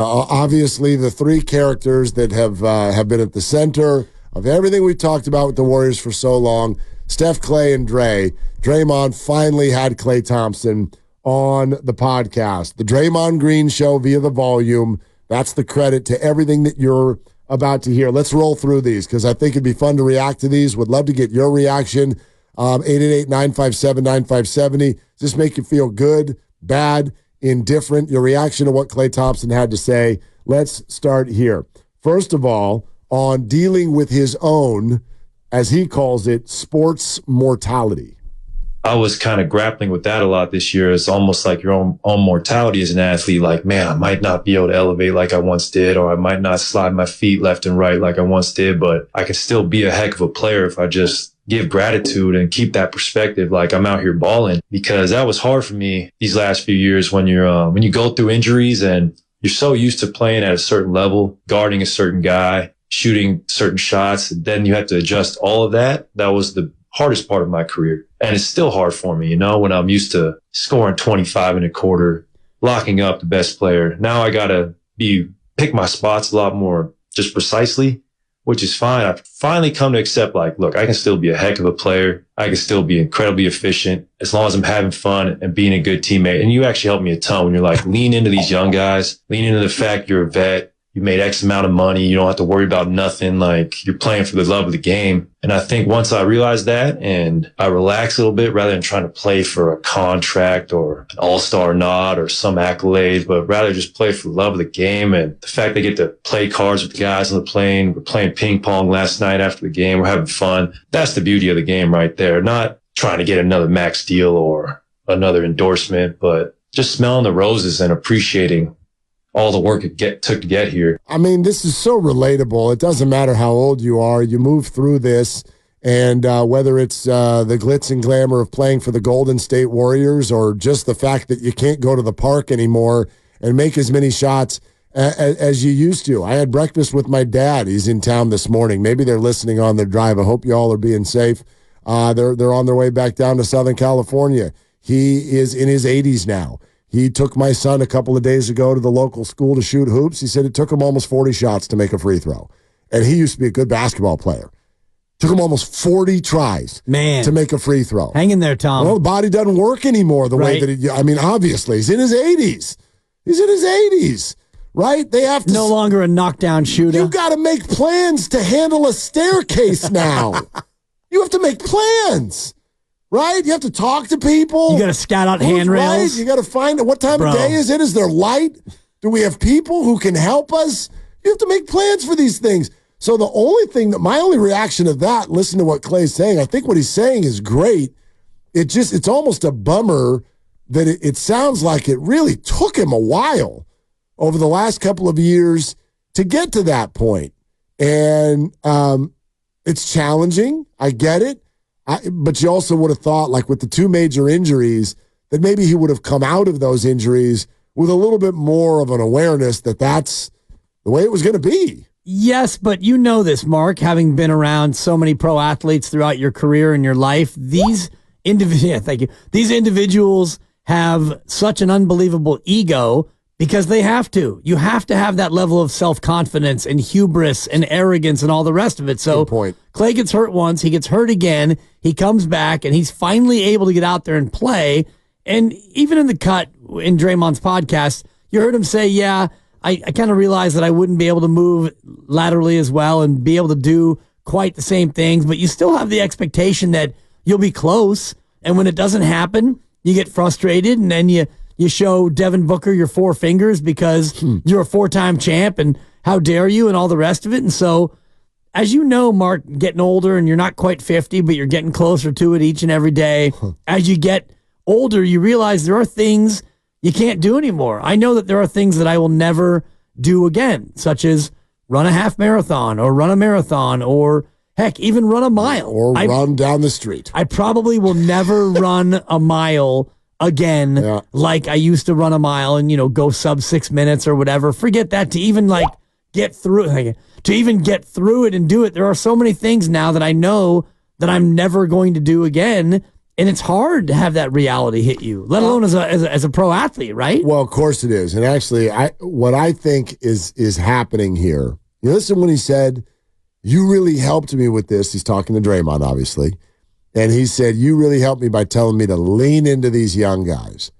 Obviously, the three characters that have been at the center of everything we talked about with the Warriors for so long, Steph, Klay, and Dre. Draymond finally had Klay Thompson on the podcast. The Draymond Green Show via the volume. That's the credit to everything that you're about to hear. Let's roll through these because I think it'd be fun to react to these. Would love to get your reaction. 888-957-9570. Just make you feel good, bad, indifferent. Your reaction to what Klay Thompson had to say. Let's start here. First of all, on dealing with his own, as he calls it, sports mortality. I was kind of grappling with that a lot this year. It's almost like your own mortality as an athlete. Like, man, I might not be able to elevate like I once did, or I might not slide my feet left and right like I once did, but I can still be a heck of a player if I just give gratitude and keep that perspective. Like I'm out here balling, because that was hard for me these last few years when when you go through injuries and you're so used to playing at a certain level, guarding a certain guy, shooting certain shots. And then you have to adjust all of that. That was the hardest part of my career. And it's still hard for me, when I'm used to scoring 25 in a quarter, locking up the best player. Now I got to pick my spots a lot more just precisely, which is fine. I've finally come to accept, look, I can still be a heck of a player. I can still be incredibly efficient as long as I'm having fun and being a good teammate. And you actually helped me a ton when you're like, lean into these young guys, lean into the fact you're a vet. You made X amount of money. You don't have to worry about nothing. Like you're playing for the love of the game. And I think once I realized that and I relax a little bit rather than trying to play for a contract or an all-star nod or some accolades, but rather just play for the love of the game. And the fact they get to play cards with the guys on the plane. We're playing ping pong last night after the game. We're having fun. That's the beauty of the game right there. Not trying to get another max deal or another endorsement, but just smelling the roses and appreciating all the work it took to get here. I mean, this is so relatable. It doesn't matter how old you are. You move through this, and whether it's the glitz and glamour of playing for the Golden State Warriors or just the fact that you can't go to the park anymore and make as many shots as you used to. I had breakfast with my dad. He's in town this morning. Maybe they're listening on their drive. I hope you all are being safe. They're on their way back down to Southern California. He is in his 80s now. He took my son a couple of days ago to the local school to shoot hoops. He said it took him almost 40 shots to make a free throw. And he used to be a good basketball player. Took him almost 40 tries to make a free throw. Hang in there, Tom. Well, the body doesn't work anymore the way that obviously, he's in his 80s. He's in his 80s, right? They have to. No longer a knockdown shooter. You got to make plans to handle a staircase now. You have to make plans. Right? You have to talk to people. You got to scout out handrails. Right? You got to find out what time of day is it? Is there light? Do we have people who can help us? You have to make plans for these things. So the only thing my only reaction to that, listen to what Klay's saying. I think what he's saying is great. It's almost a bummer that it sounds like it really took him a while over the last couple of years to get to that point. And it's challenging. I get it. But you also would have thought, with the two major injuries, that maybe he would have come out of those injuries with a little bit more of an awareness that that's the way it was going to be. Yes, but you know this, Mark, having been around so many pro athletes throughout your career and your life, these individuals have such an unbelievable ego because they have to. You have to have that level of self-confidence and hubris and arrogance and all the rest of it. So Klay gets hurt once, he gets hurt again, he comes back, and he's finally able to get out there and play. And even in the cut in Draymond's podcast, you heard him say, I kind of realized that I wouldn't be able to move laterally as well and be able to do quite the same things, but you still have the expectation that you'll be close. And when it doesn't happen, you get frustrated, and then you show Devin Booker your four fingers because you're a four-time champ and how dare you and all the rest of it. And so, as you know, Mark, getting older and you're not quite 50, but you're getting closer to it each and every day. As you get older, you realize there are things you can't do anymore. I know that there are things that I will never do again, such as run a half marathon or run a marathon or, heck, even run a mile. Or run down the street. I probably will never run a mile again, like I used to run a mile and, go sub 6 minutes or whatever. Forget that. To even get through it, and do it. There are so many things now that I know that I'm never going to do again. And it's hard to have that reality hit you, let alone as a pro athlete, right? Well, of course it is. And actually, what I think is happening here, you listen when he said, you really helped me with this. He's talking to Draymond, obviously. And he said, you really helped me by telling me to lean into these young guys.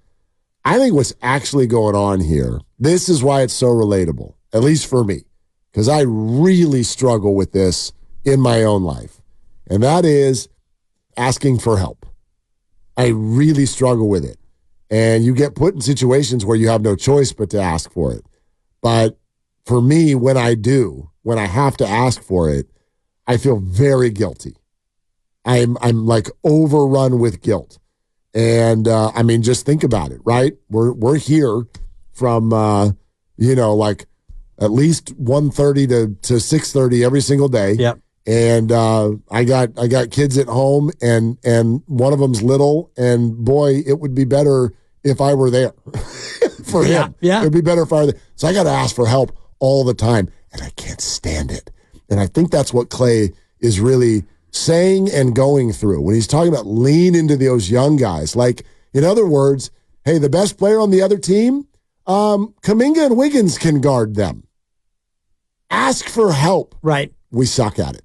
I think what's actually going on here, this is why it's so relatable, at least for me, because I really struggle with this in my own life. And that is asking for help. I really struggle with it. And you get put in situations where you have no choice but to ask for it. But for me, when I have to ask for it, I feel very guilty. I'm like overrun with guilt. And I mean, just think about it, right? We're here from like at least 1:30 to 6:30 every single day. Yep. And I got kids at home, and one of them's little, and boy, it would be better if I were there for him. Yeah. It would be better if I were there. So I got to ask for help all the time, and I can't stand it. And I think that's what Klay is really saying and going through when he's talking about lean into those young guys. Like, in other words, hey, the best player on the other team, Kuminga and Wiggins can guard them. Ask for help. Right. We suck at it.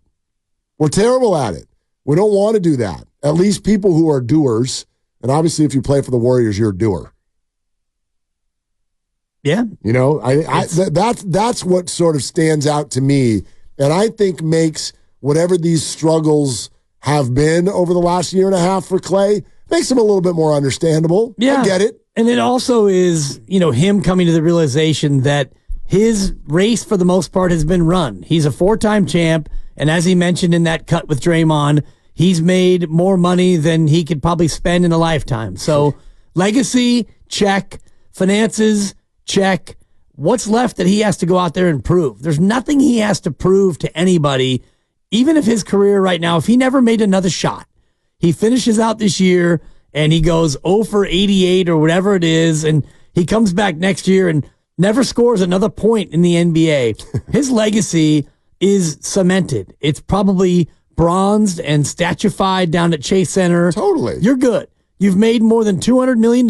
We're terrible at it. We don't want to do that. At least people who are doers, and obviously if you play for the Warriors, you're a doer. Yeah. You know, that's what sort of stands out to me, and I think makes whatever these struggles have been over the last year and a half for Klay, makes them a little bit more understandable. Yeah. I get it. And it also is, him coming to the realization that his race for the most part has been run. He's a 4-time champ. And as he mentioned in that cut with Draymond, he's made more money than he could probably spend in a lifetime. So legacy, check. Finances, check. What's left that he has to go out there and prove? There's nothing he has to prove to anybody, even if his career right now, if he never made another shot, he finishes out this year and he goes 0 for 88 or whatever it is, and he comes back next year and never scores another point in the NBA. His legacy is cemented. It's probably bronzed and statuified down at Chase Center. Totally. You're good. You've made more than $200 million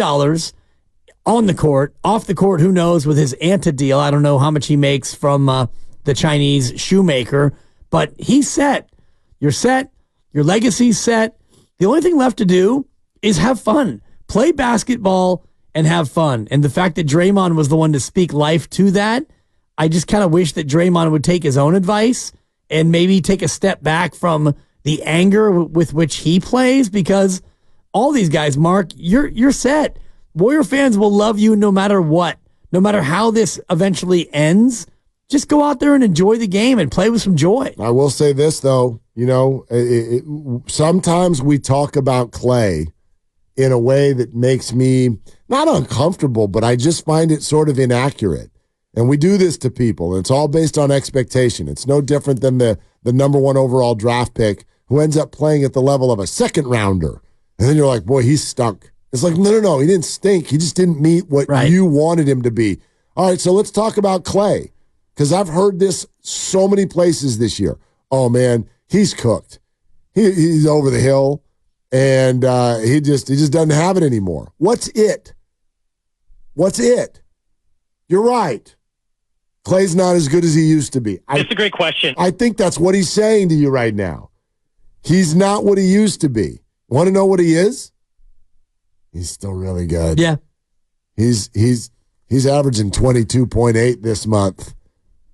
on the court. Off the court, who knows, with his Anta deal. I don't know how much he makes from the Chinese shoemaker, but he's set. You're set. Your legacy's set. The only thing left to do is have fun. Play basketball and have fun. And the fact that Draymond was the one to speak life to that, I just kind of wish that Draymond would take his own advice and maybe take a step back from the anger with which he plays, because all these guys, Mark, you're set. Warrior fans will love you no matter what, no matter how this eventually ends. Just go out there and enjoy the game and play with some joy. I will say this, though. Sometimes we talk about Klay in a way that makes me not uncomfortable, but I just find it sort of inaccurate. And we do this to people, and it's all based on expectation. It's no different than the number 1 overall draft pick who ends up playing at the level of a second rounder. And then you're like, boy, he stunk. It's like, no, he didn't stink. He just didn't meet what you wanted him to be. All right, so let's talk about Klay, because I've heard this so many places this year. Oh, man, he's cooked. He's over the hill, and he just doesn't have it anymore. What's it? You're right. Klay's not as good as he used to be. That's a great question. I think that's what he's saying to you right now. He's not what he used to be. Want to know what he is? He's still really good. Yeah. He's averaging 22.8 this month.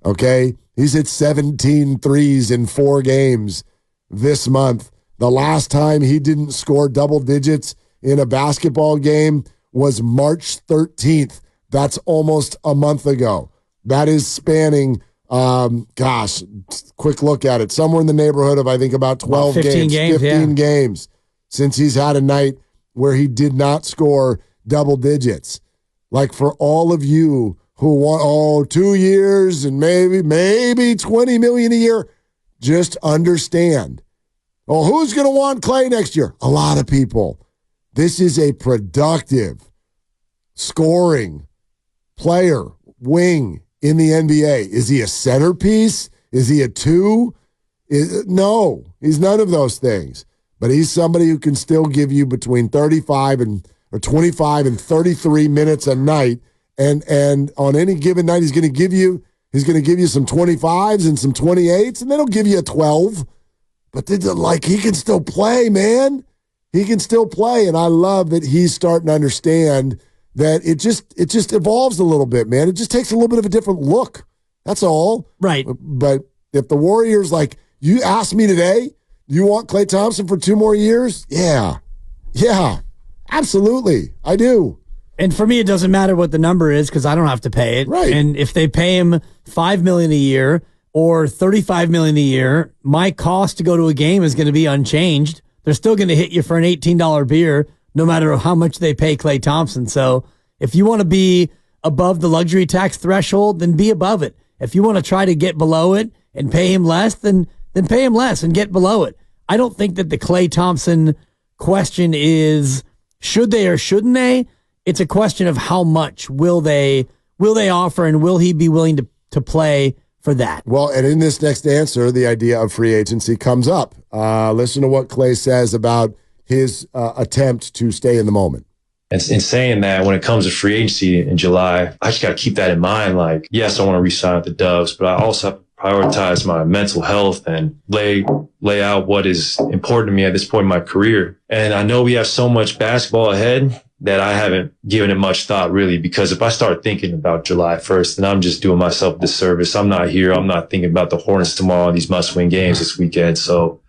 Okay? He's hit 17 threes in 4 games this month. The last time he didn't score double digits in a basketball game was March 13th. That's almost a month ago. That is spanning, quick look at it. Somewhere in the neighborhood of, I think, about 12 games. 15 games since he's had a night where he did not score double digits. Like, for all of you who want, 2 years and maybe $20 million a year, just understand. Oh, who's going to want Klay next year? A lot of people. This is a productive, scoring player, wing in the NBA. Is he a centerpiece? Is he a 2? No, he's none of those things. but he's somebody who can still give you between 25 or 25 and 33 minutes a night. And on any given night, he's going to give you some 25s and some 28s, and then he'll give you a 12. But he can still play, man. He can still play, and I love that he's starting to understand that it just evolves a little bit, man. It just takes a little bit of a different look. That's all. Right. But if the Warriors, you asked me today, you want Klay Thompson for 2 more years? Yeah, absolutely, I do. And for me, it doesn't matter what the number is because I don't have to pay it. Right. And if they pay him $5 million a year or $35 million a year, my cost to go to a game is going to be unchanged. They're still going to hit you for an $18 beer, no matter how much they pay Klay Thompson. So if you want to be above the luxury tax threshold, then be above it. If you want to try to get below it and pay him less, then pay him less and get below it. I don't think that the Klay Thompson question is should they or shouldn't they? It's a question of how much will they offer, and will he be willing to play for that? Well, and in this next answer, the idea of free agency comes up. Listen to what Klay says about his attempt to stay in the moment. And in saying that, when it comes to free agency in July, I just got to keep that in mind. Yes, I want to re-sign with the Doves, but I also have to prioritize my mental health and lay out what is important to me at this point in my career. And I know we have so much basketball ahead that I haven't given it much thought, really, because if I start thinking about July 1st, then I'm just doing myself a disservice. I'm not here. I'm not thinking about the Hornets tomorrow, these must-win games this weekend. So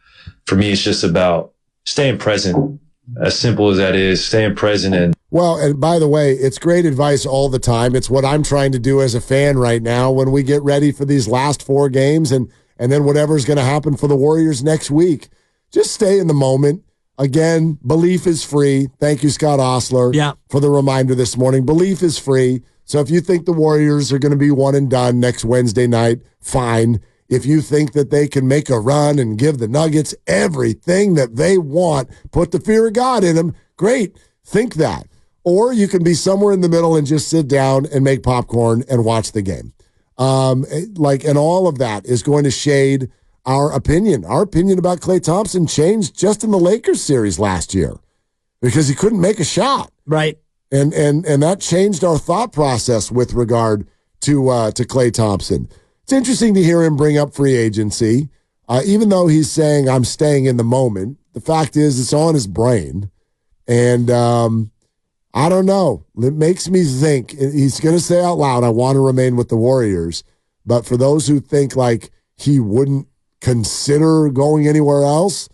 for me, it's just about staying present, as simple as that is, staying present. Well, and by the way, it's great advice all the time. It's what I'm trying to do as a fan right now when we get ready for these last 4 games and then whatever's going to happen for the Warriors next week. Just stay in the moment. Again, belief is free. Thank you, Scott Osler, for the reminder this morning. Belief is free. So if you think the Warriors are going to be one and done next Wednesday night, fine. If you think that they can make a run and give the Nuggets everything that they want, put the fear of God in them, great. Think that. Or you can be somewhere in the middle and just sit down and make popcorn and watch the game. And all of that is going to shade our opinion. Our opinion about Klay Thompson changed just in the Lakers series last year because he couldn't make a shot. Right. And that changed our thought process with regard to Klay Thompson. It's interesting to hear him bring up free agency. Even though he's saying I'm staying in the moment, the fact is it's on his brain. And I don't know. It makes me think. He's going to say out loud, I want to remain with the Warriors. But for those who think he wouldn't consider going anywhere else,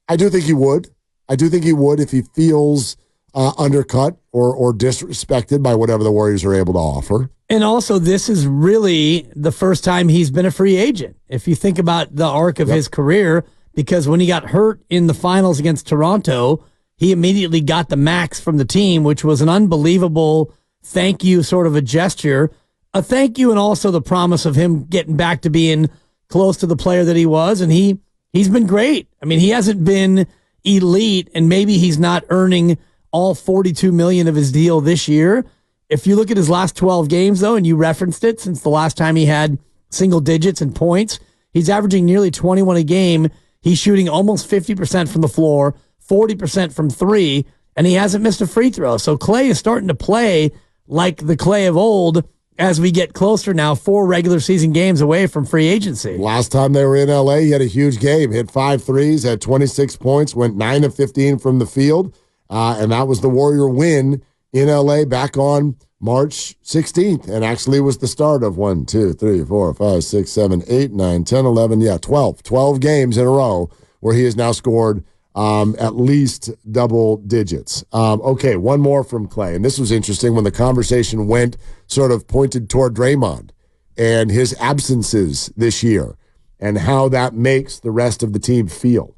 I do think he would. I do think he would if he feels undercut or disrespected by whatever the Warriors are able to offer. And also, this is really the first time he's been a free agent. If you think about the arc of his career, because when he got hurt in the finals against Toronto, he immediately got the max from the team, which was an unbelievable thank you, sort of a gesture. A thank you, and also the promise of him getting back to being close to the player that he was, and he's been great. I mean, he hasn't been elite, and maybe he's not earning all $42 million of his deal this year. If you look at his last 12 games, though, and you referenced it, since the last time he had single digits in points, he's averaging nearly 21 a game. He's shooting almost 50% from the floor, 40% from 3, and he hasn't missed a free throw. So Klay is starting to play like the Klay of old as we get closer now, 4 regular season games away from free agency. Last time they were in L.A., he had a huge game, hit 5 threes, had 26 points, went 9 of 15 from the field, and that was the Warrior win in L.A. back on March 16th, and actually was the start of 1, 2, 3, 4, 5, 6, 7, 8, 9, 10, 11, 12 games in a row where he has now scored at least double digits. Okay, one more from Klay. And this was interesting when the conversation went sort of pointed toward Draymond and his absences this year and how that makes the rest of the team feel.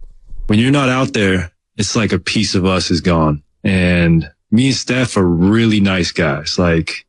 When you're not out there, it's like a piece of us is gone. And me and Steph are really nice guys,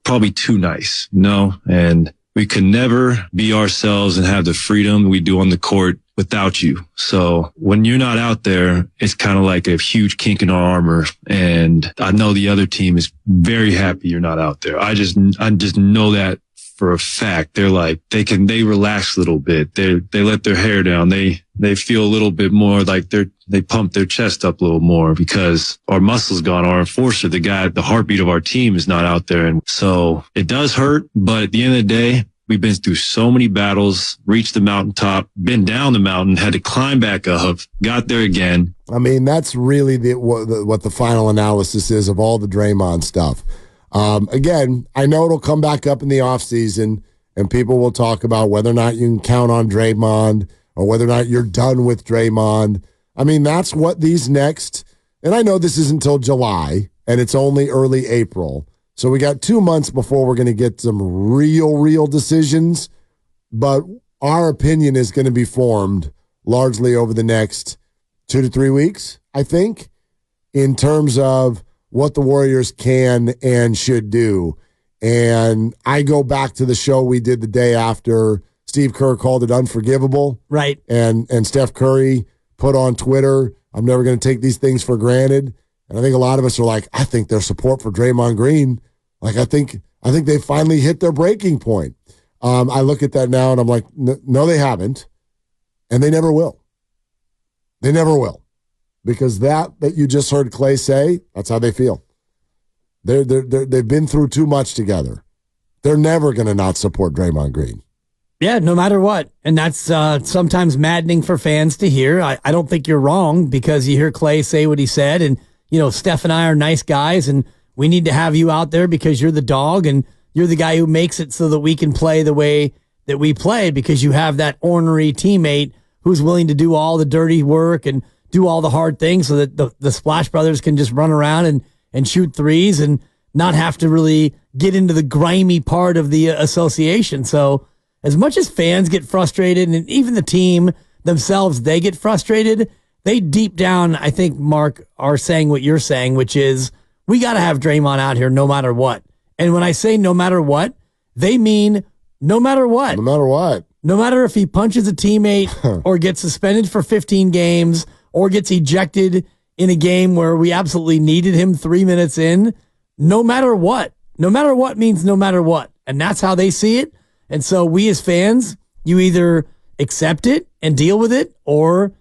probably too nice, and we could never be ourselves and have the freedom we do on the court without you. So when you're not out there, it's kind of like a huge kink in our armor. And I know the other team is very happy you're not out there. I just know that for a fact. They're they relax a little bit. They let their hair down. They feel a little bit more like they're they pump their chest up a little more because our muscle's gone. Our enforcer, the heartbeat of our team is not out there. And so it does hurt. But at the end of the day, we've been through so many battles, reached the mountaintop, been down the mountain, had to climb back up, got there again. I mean, that's really what the final analysis is of all the Draymond stuff. Again, I know it'll come back up in the offseason, and people will talk about whether or not you can count on Draymond or whether or not you're done with Draymond. I mean, that's what these next, and I know this isn't until July, and it's only early April, so we got 2 months before we're going to get some real decisions, but our opinion is going to be formed largely over the next 2 to 3 weeks, I think, in terms of what the Warriors can and should do. And I go back to the show we did the day after Steve Kerr called it unforgivable. Right. And Steph Curry put on Twitter, I'm never going to take these things for granted. And I think a lot of us are like, I think their support for Draymond Green, like I think they finally hit their breaking point. I look at that now and I'm like, no, they haven't. And they never will. They never will. Because that you just heard Klay say, that's how they feel. They've been through too much together. They're never going to not support Draymond Green. Yeah, no matter what. And that's sometimes maddening for fans to hear. I don't think you're wrong because you hear Klay say what he said. And, you know, Steph and I are nice guys and we need to have you out there because you're the dog and you're the guy who makes it so that we can play the way that we play because you have that ornery teammate who's willing to do all the dirty work and do all the hard things so that the Splash Brothers can just run around and shoot threes and not have to really get into the grimy part of the association. So as much as fans get frustrated and even the team themselves, they get frustrated, they deep down, I think, Mark, are saying what you're saying, which is we got to have Draymond out here no matter what. And when I say no matter what, they mean no matter what. No matter what. No matter if he punches a teammate or gets suspended for 15 games or gets ejected in a game where we absolutely needed him 3 minutes in, no matter what. No matter what means no matter what. And that's how they see it. And so we as fans, you either accept it and deal with it or